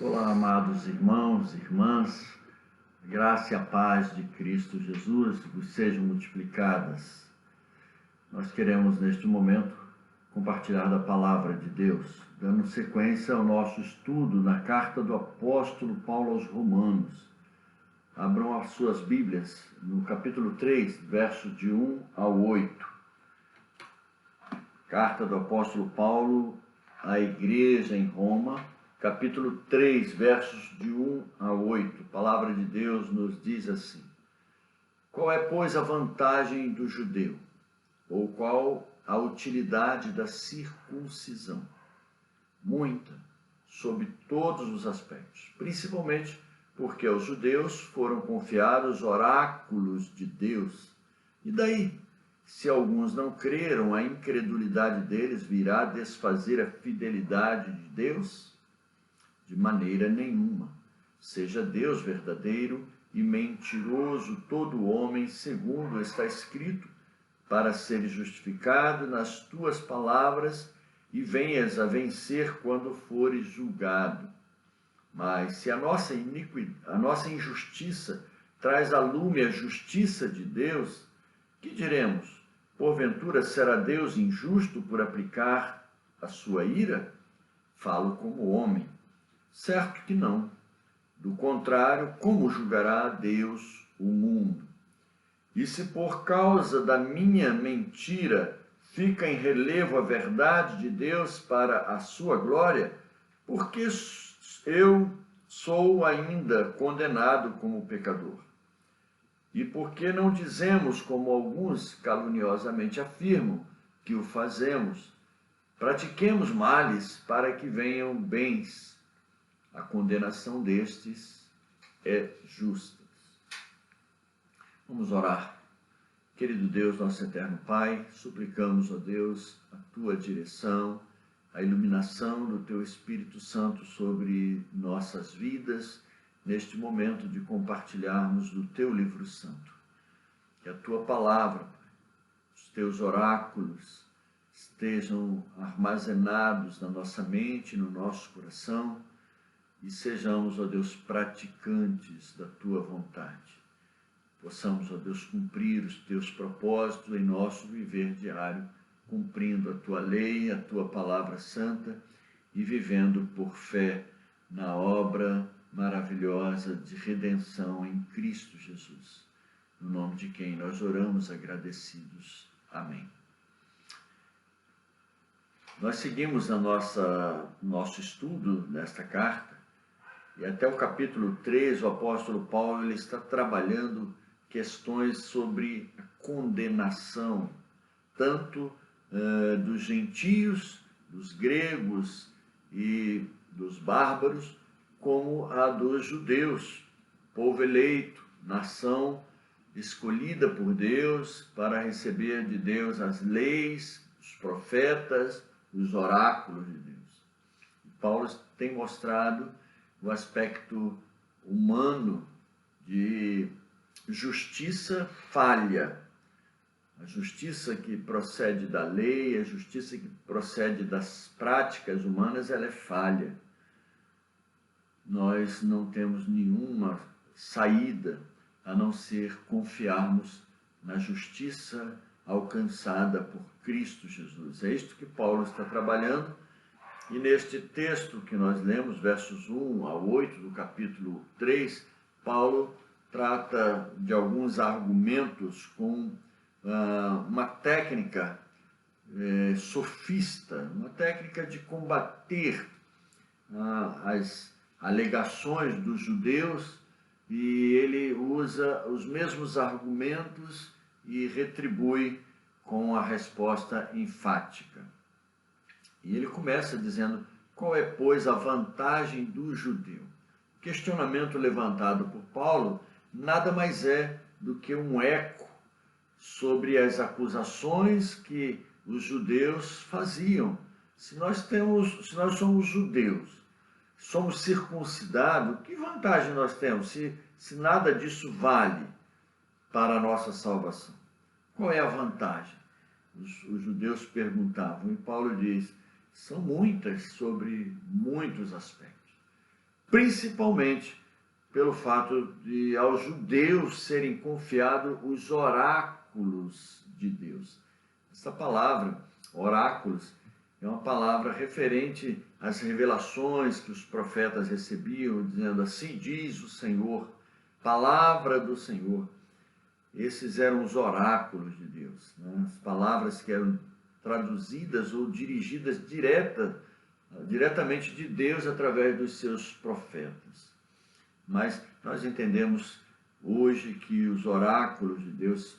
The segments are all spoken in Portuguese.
Olá, amados irmãos e irmãs, a graça e a paz de Cristo Jesus vos sejam multiplicadas. Nós queremos, neste momento, compartilhar da palavra de Deus, dando sequência ao nosso estudo na carta do apóstolo Paulo aos Romanos. Abram as suas Bíblias no capítulo 3, versos de 1 ao 8. Carta do apóstolo Paulo à igreja em Roma, capítulo 3, versos de 1 a 8, a palavra de Deus nos diz assim: Qual é, pois, a vantagem do judeu? Ou qual a utilidade da circuncisão? Muita, sob todos os aspectos, principalmente porque aos judeus foram confiados oráculos de Deus. E daí, se alguns não creram, a incredulidade deles virá desfazer a fidelidade de Deus? De maneira nenhuma. Seja Deus verdadeiro e mentiroso todo homem, segundo está escrito, para seres justificado nas tuas palavras e venhas a vencer quando fores julgado. Mas se a nossa injustiça traz à lume a justiça de Deus, que diremos? Porventura será Deus injusto por aplicar a sua ira? Falo como homem. Certo que não. Do contrário, como julgará Deus o mundo? E se por causa da minha mentira fica em relevo a verdade de Deus para a sua glória, porque eu sou ainda condenado como pecador? E por que não dizemos, como alguns caluniosamente afirmam, que o fazemos? Pratiquemos males para que venham bens. A condenação destes é justa. Vamos orar. Querido Deus, nosso eterno Pai, suplicamos, ó Deus, a Tua direção, a iluminação do Teu Espírito Santo sobre nossas vidas, neste momento de compartilharmos do Teu livro santo. Que a Tua palavra, os Teus oráculos, estejam armazenados na nossa mente, no nosso coração, e sejamos, ó Deus, praticantes da Tua vontade. Possamos, ó Deus, cumprir os Teus propósitos em nosso viver diário, cumprindo a Tua lei, a Tua palavra santa e vivendo por fé na obra maravilhosa de redenção em Cristo Jesus. No nome de quem nós oramos agradecidos. Amém. Nós seguimos nosso estudo nesta carta, e até o capítulo 3, o apóstolo Paulo ele está trabalhando questões sobre a condenação, tanto dos gentios, dos gregos e dos bárbaros, como a dos judeus, povo eleito, nação escolhida por Deus para receber de Deus as leis, os profetas, os oráculos de Deus. E Paulo tem mostrado o aspecto humano de justiça falha, a justiça que procede da lei, a justiça que procede das práticas humanas, ela é falha. Nós não temos nenhuma saída a não ser confiarmos na justiça alcançada por Cristo Jesus. É isto que Paulo está trabalhando. E neste texto que nós lemos, versos 1 a 8 do capítulo 3, Paulo trata de alguns argumentos com uma técnica sofista, uma técnica de combater as alegações dos judeus, e ele usa os mesmos argumentos e retribui com a resposta enfática. E ele começa dizendo: qual é, pois, a vantagem do judeu? O questionamento levantado por Paulo nada mais é do que um eco sobre as acusações que os judeus faziam. Se nós somos judeus, somos circuncidados, que vantagem nós temos se nada disso vale para a nossa salvação? Qual é a vantagem? Os judeus perguntavam, e Paulo diz: são muitas, sobre muitos aspectos. principalmente pelo fato de aos judeus serem confiados os oráculos de Deus. Essa palavra, oráculos, é uma palavra referente às revelações que os profetas recebiam, dizendo assim diz o Senhor, palavra do Senhor. Esses eram os oráculos de Deus, né? As palavras que eram traduzidas ou dirigidas diretamente de Deus através dos seus profetas. Mas nós entendemos hoje que os oráculos de Deus,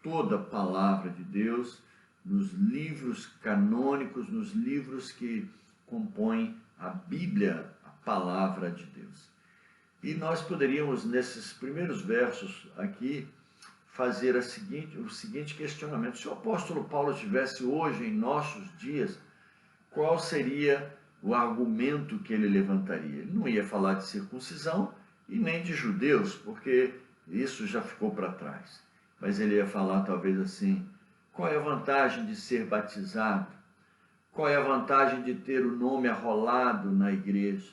toda a palavra de Deus, nos livros canônicos, nos livros que compõem a Bíblia, a palavra de Deus. E nós poderíamos, nesses primeiros versos aqui, fazer o seguinte questionamento. Se o apóstolo Paulo estivesse hoje, em nossos dias, qual seria o argumento que ele levantaria? Ele não ia falar de circuncisão e nem de judeus, porque isso já ficou para trás. Mas ele ia falar talvez assim, qual é a vantagem de ser batizado? Qual é a vantagem de ter o nome arrolado na igreja?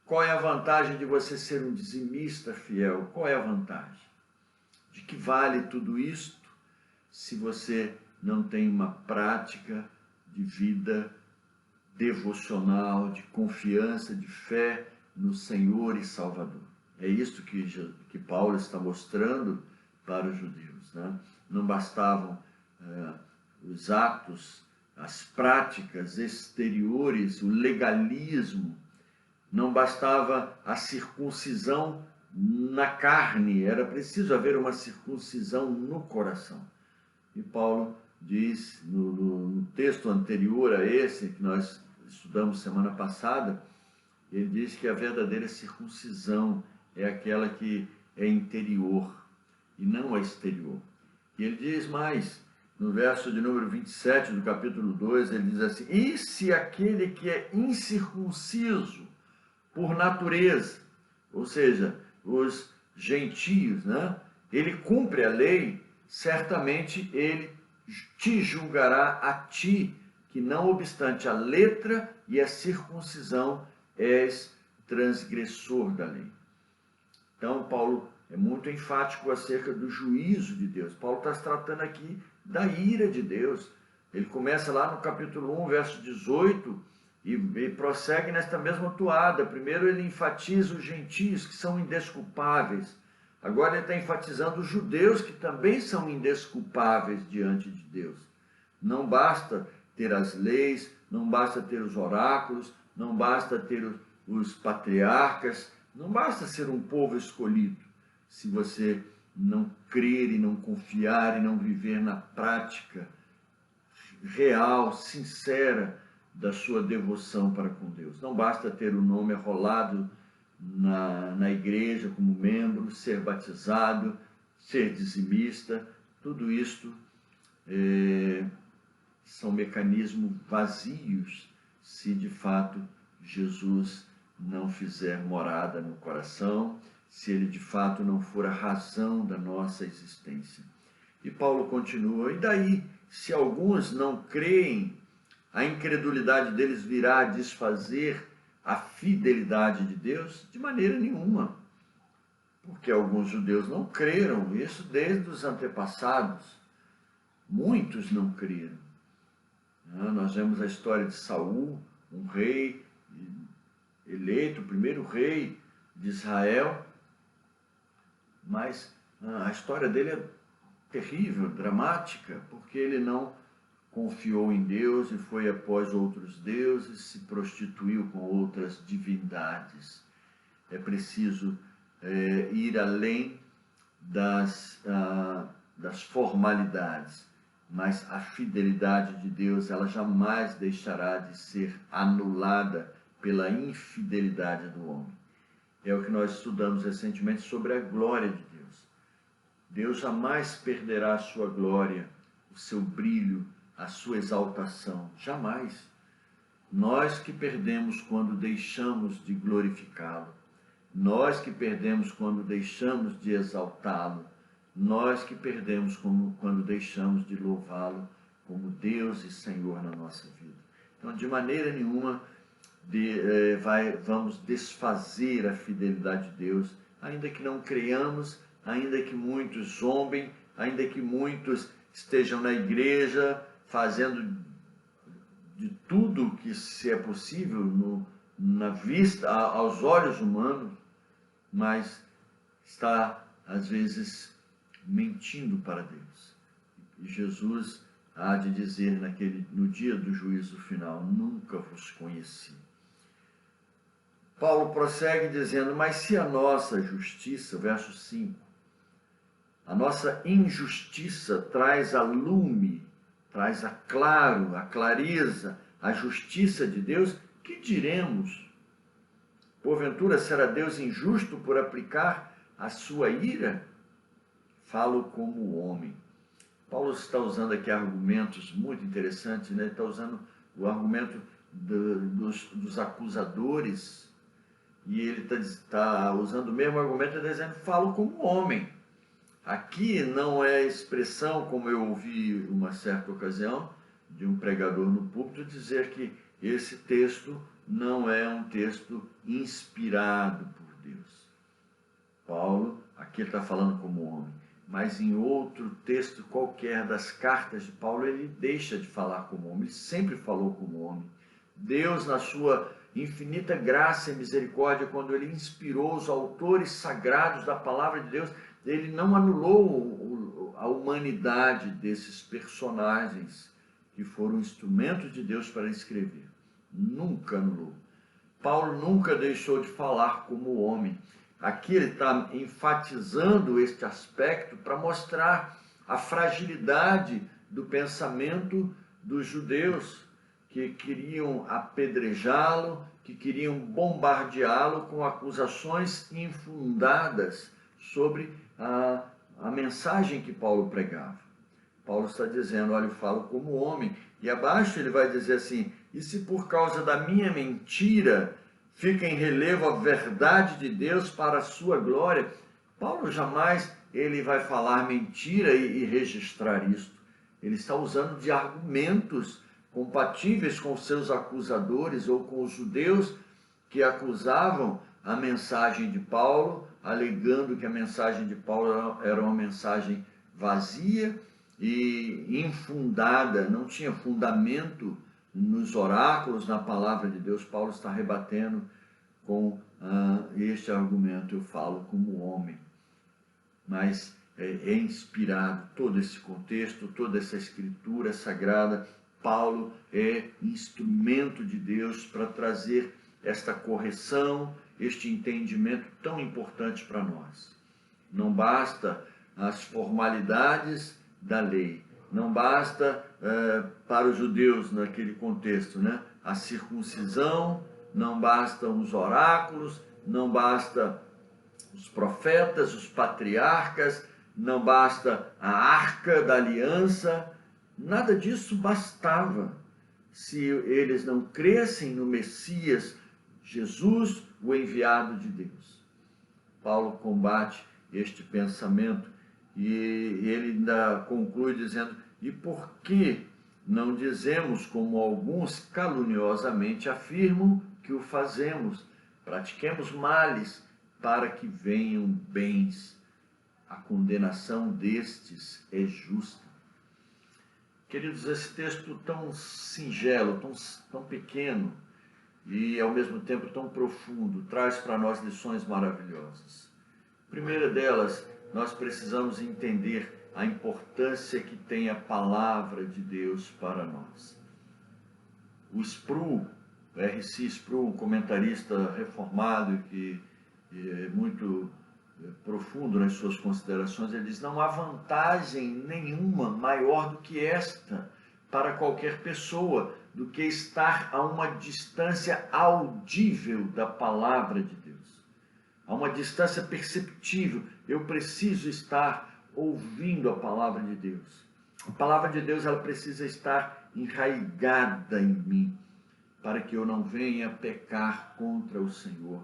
Qual é a vantagem de você ser um dizimista fiel? Qual é a vantagem? De que vale tudo isto se você não tem uma prática de vida devocional, de confiança, de fé no Senhor e Salvador? É isso que Paulo está mostrando para os judeus, né? Não bastavam os atos, as práticas exteriores, o legalismo, não bastava a circuncisão na carne, era preciso haver uma circuncisão no coração. E Paulo diz, no texto anterior a esse, que nós estudamos semana passada, ele diz que a verdadeira circuncisão é aquela que é interior e não a exterior. E ele diz mais, no verso de número 27 do capítulo 2, ele diz assim, e se aquele que é incircunciso por natureza, ou seja, os gentios, né? Ele cumpre a lei, certamente ele te julgará a ti, que não obstante a letra e a circuncisão, és transgressor da lei. Então, Paulo é muito enfático acerca do juízo de Deus. Paulo está se tratando aqui da ira de Deus. Ele começa lá no capítulo 1, verso 18, e prossegue nesta mesma toada. Primeiro ele enfatiza os gentios, que são indesculpáveis. Agora ele está enfatizando os judeus, que também são indesculpáveis diante de Deus. Não basta ter as leis, não basta ter os oráculos, não basta ter os patriarcas, não basta ser um povo escolhido, se você não crer e não confiar e não viver na prática real, sincera, da sua devoção para com Deus. Não basta ter o nome arrolado na igreja como membro, ser batizado, ser dizimista, tudo isto são mecanismos vazios se de fato Jesus não fizer morada no coração, se ele de fato não for a razão da nossa existência. E Paulo continua, e daí, se alguns não creem, a incredulidade deles virá a desfazer a fidelidade de Deus? De maneira nenhuma. Porque alguns judeus não creram, isso desde os antepassados. Muitos não creram. Nós vemos a história de Saul, um rei eleito, o primeiro rei de Israel, mas a história dele é terrível, dramática, porque ele não confiou em Deus e foi após outros deuses, se prostituiu com outras divindades. É preciso ir além das formalidades, mas a fidelidade de Deus, ela jamais deixará de ser anulada pela infidelidade do homem. É o que nós estudamos recentemente sobre a glória de Deus. Deus jamais perderá a sua glória, o seu brilho, a sua exaltação, jamais. Nós que perdemos quando deixamos de glorificá-lo, nós que perdemos quando deixamos de exaltá-lo, nós que perdemos quando deixamos de louvá-lo como Deus e Senhor na nossa vida. Então, de maneira nenhuma, vamos desfazer a fidelidade de Deus, ainda que não creiamos, ainda que muitos zombem, ainda que muitos estejam na igreja fazendo de tudo que se é possível na vista, aos olhos humanos, mas está, às vezes, mentindo para Deus. E Jesus há de dizer no dia do juízo final: nunca vos conheci. Paulo prossegue dizendo: mas se a nossa justiça, verso 5, a nossa injustiça traz a lume, traz a claro, a clareza, a justiça de Deus, que diremos? Porventura será Deus injusto por aplicar a sua ira? Falo como homem. Paulo está usando aqui argumentos muito interessantes, né? Ele está usando o argumento dos acusadores, e ele está usando o mesmo argumento, está dizendo: falo como homem. Aqui não é expressão, como eu ouvi uma certa ocasião, de um pregador no púlpito dizer que esse texto não é um texto inspirado por Deus. Paulo, aqui está falando como homem, mas em outro texto qualquer das cartas de Paulo, ele deixa de falar como homem, ele sempre falou como homem. Deus, na sua infinita graça e misericórdia, quando ele inspirou os autores sagrados da palavra de Deus, ele não anulou a humanidade desses personagens que foram instrumentos de Deus para escrever. Nunca anulou. Paulo nunca deixou de falar como homem. Aqui ele está enfatizando este aspecto para mostrar a fragilidade do pensamento dos judeus, que queriam apedrejá-lo, que queriam bombardeá-lo com acusações infundadas sobre a mensagem que Paulo pregava. Paulo está dizendo: olha, eu falo como homem. E abaixo ele vai dizer assim: e se por causa da minha mentira fica em relevo a verdade de Deus para a sua glória? Paulo jamais ele vai falar mentira e registrar isto. Ele está usando de argumentos compatíveis com os seus acusadores ou com os judeus que acusavam a mensagem de Paulo, alegando que a mensagem de Paulo era uma mensagem vazia e infundada, não tinha fundamento nos oráculos, na palavra de Deus. Paulo está rebatendo com este argumento: eu falo como homem. Mas é inspirado todo esse contexto, toda essa escritura sagrada. Paulo é instrumento de Deus para trazer esta correção, este entendimento tão importante para nós. Não basta as formalidades da lei, não basta para os judeus naquele contexto, né? A circuncisão, não bastam os oráculos, não basta os profetas, os patriarcas, não basta a arca da aliança, nada disso bastava se eles não crescem no Messias, Jesus, o enviado de Deus. Paulo combate este pensamento e ele ainda conclui dizendo: e por que não dizemos, como alguns caluniosamente afirmam, que o fazemos? Pratiquemos males para que venham bens. A condenação destes é justa. Queridos, esse texto tão singelo, tão pequeno e ao mesmo tempo tão profundo, traz para nós lições maravilhosas. A primeira delas, nós precisamos entender a importância que tem a palavra de Deus para nós. O Sproul, R.C. Sproul, um comentarista reformado que é muito profundo nas suas considerações, ele diz: não há vantagem nenhuma maior do que esta para qualquer pessoa, do que estar a uma distância audível da palavra de Deus, a uma distância perceptível. Eu preciso estar ouvindo a palavra de Deus. A palavra de Deus, ela precisa estar enraizada em mim, para que eu não venha pecar contra o Senhor.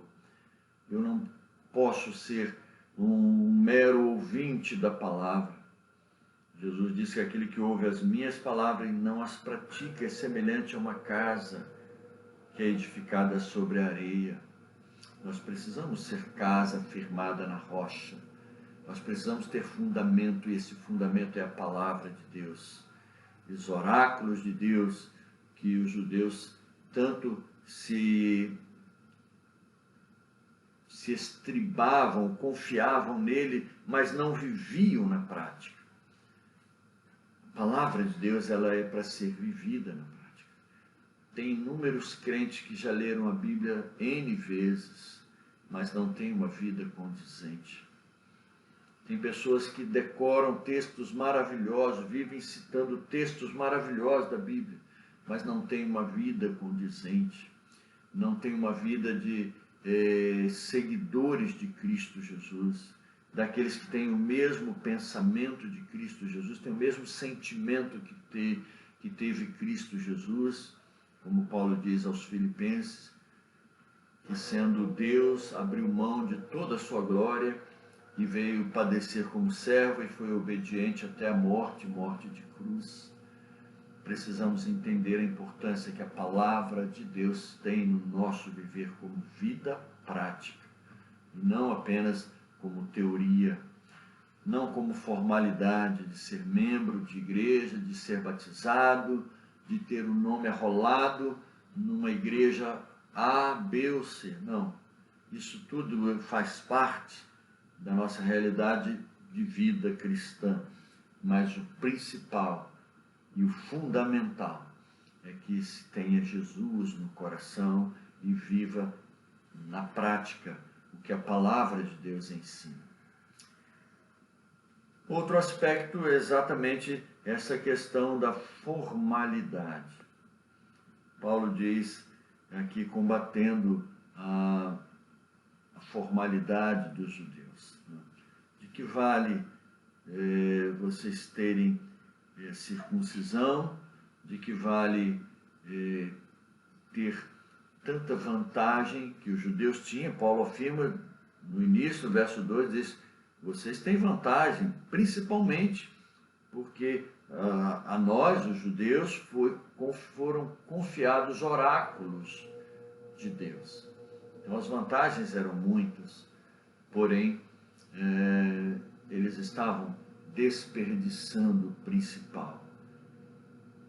Eu não posso ser um mero ouvinte da palavra. Jesus disse que aquele que ouve as minhas palavras e não as pratica é semelhante a uma casa que é edificada sobre a areia. Nós precisamos ser casa firmada na rocha. Nós precisamos ter fundamento, e esse fundamento é a palavra de Deus. Os oráculos de Deus, que os judeus tanto se estribavam, confiavam nele, mas não viviam na prática. A palavra de Deus, ela é para ser vivida na prática. Tem inúmeros crentes que já leram a Bíblia N vezes, mas não têm uma vida condizente. Tem pessoas que decoram textos maravilhosos, vivem citando textos maravilhosos da Bíblia, mas não têm uma vida condizente, não têm uma vida de seguidores de Cristo Jesus, daqueles que têm o mesmo pensamento de Cristo Jesus, têm o mesmo sentimento que teve Cristo Jesus, como Paulo diz aos Filipenses, que sendo Deus, abriu mão de toda a sua glória e veio padecer como servo e foi obediente até a morte, morte de cruz. Precisamos entender a importância que a palavra de Deus tem no nosso viver como vida prática, e não apenas como teoria, não como formalidade de ser membro de igreja, de ser batizado, de ter o nome arrolado numa igreja A, B ou C. Não, isso tudo faz parte da nossa realidade de vida cristã, mas o principal e o fundamental é que se tenha Jesus no coração e viva na prática o que a palavra de Deus ensina. Outro aspecto é exatamente essa questão da formalidade. Paulo diz aqui, combatendo a formalidade dos judeus. De que vale vocês terem circuncisão, de que vale ter tanta vantagem que os judeus tinham? Paulo afirma no início, no verso 2, diz: vocês têm vantagem, principalmente porque a nós, os judeus, foram confiados oráculos de Deus. Então as vantagens eram muitas, porém eles estavam desperdiçando o principal.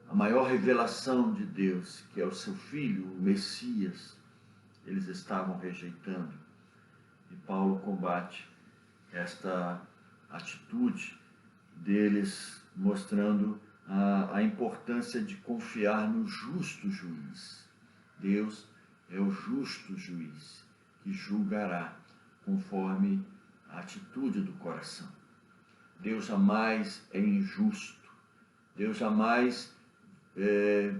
A maior revelação de Deus, que é o seu Filho, o Messias, eles estavam rejeitando. E Paulo combate esta atitude deles, mostrando a importância de confiar no justo juiz. Deus é o justo juiz, que julgará conforme a atitude do coração. Deus jamais é injusto, Deus jamais é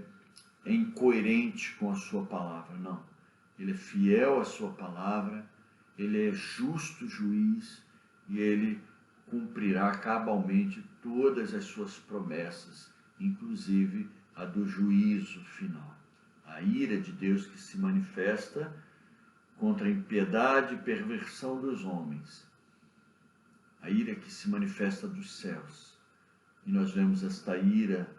incoerente com a sua palavra, não. Ele é fiel à sua palavra, ele é justo juiz e ele cumprirá cabalmente todas as suas promessas, inclusive a do juízo final. A ira de Deus que se manifesta contra a impiedade e perversão dos homens. A ira que se manifesta dos céus. E nós vemos esta ira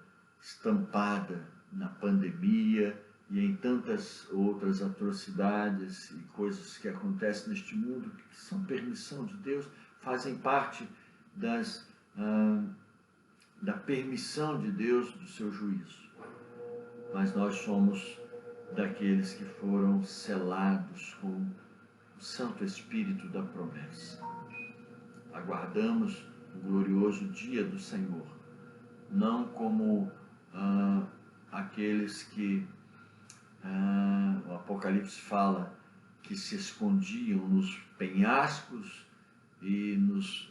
estampada na pandemia e em tantas outras atrocidades e coisas que acontecem neste mundo, que são permissão de Deus, fazem parte da permissão de Deus, do seu juízo. Mas nós somos daqueles que foram selados com o Santo Espírito da promessa. Aguardamos o glorioso dia do Senhor, não como aqueles que o Apocalipse fala que se escondiam nos penhascos e nos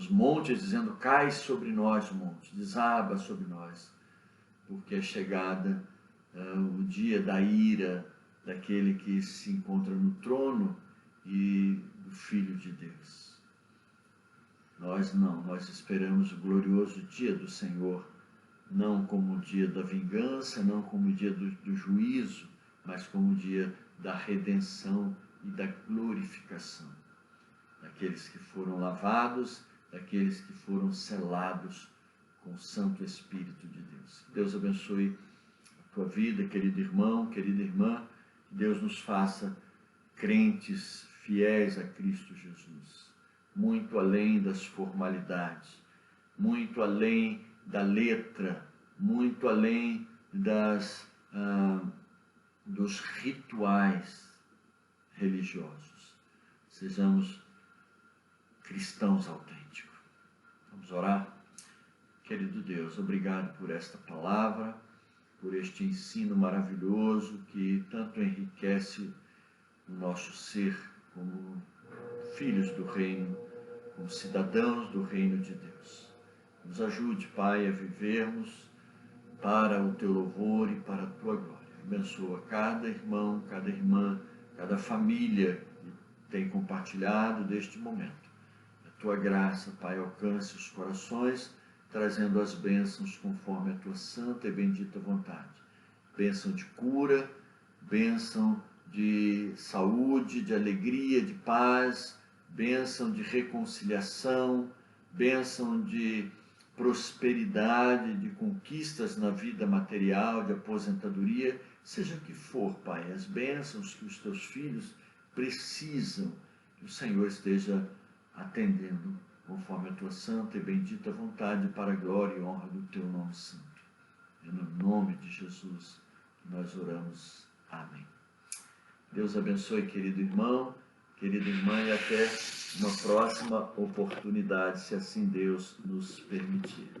montes, dizendo: cai sobre nós, monte, desaba sobre nós, porque é chegada o dia da ira daquele que se encontra no trono e do Filho de Deus. Nós não, nós esperamos o glorioso dia do Senhor, não como o dia da vingança, não como o dia do juízo, mas como o dia da redenção e da glorificação. Daqueles que foram lavados, daqueles que foram selados com o Santo Espírito de Deus. Que Deus abençoe a tua vida, querido irmão, querida irmã. Que Deus nos faça crentes fiéis a Cristo Jesus, muito além das formalidades, muito além da letra, muito além dos rituais religiosos. Sejamos cristãos autênticos. Vamos orar? Querido Deus, obrigado por esta palavra, por este ensino maravilhoso que tanto enriquece o nosso ser como filhos do reino, como cidadãos do reino de Deus. Nos ajude, Pai, a vivermos para o Teu louvor e para a Tua glória. Abençoa cada irmão, cada irmã, cada família que tem compartilhado deste momento. A Tua graça, Pai, alcance os corações, trazendo as bênçãos conforme a Tua santa e bendita vontade. Bênção de cura, bênção de saúde, de alegria, de paz, bênção de reconciliação, bênção de prosperidade, de conquistas na vida material, de aposentadoria, seja o que for, Pai, as bênçãos que os Teus filhos precisam, que o Senhor esteja atendendo conforme a Tua santa e bendita vontade, para a glória e honra do Teu nome santo. É no nome de Jesus que nós oramos. Amém. Deus abençoe, querido irmão, querida irmã, e até uma próxima oportunidade, se assim Deus nos permitir.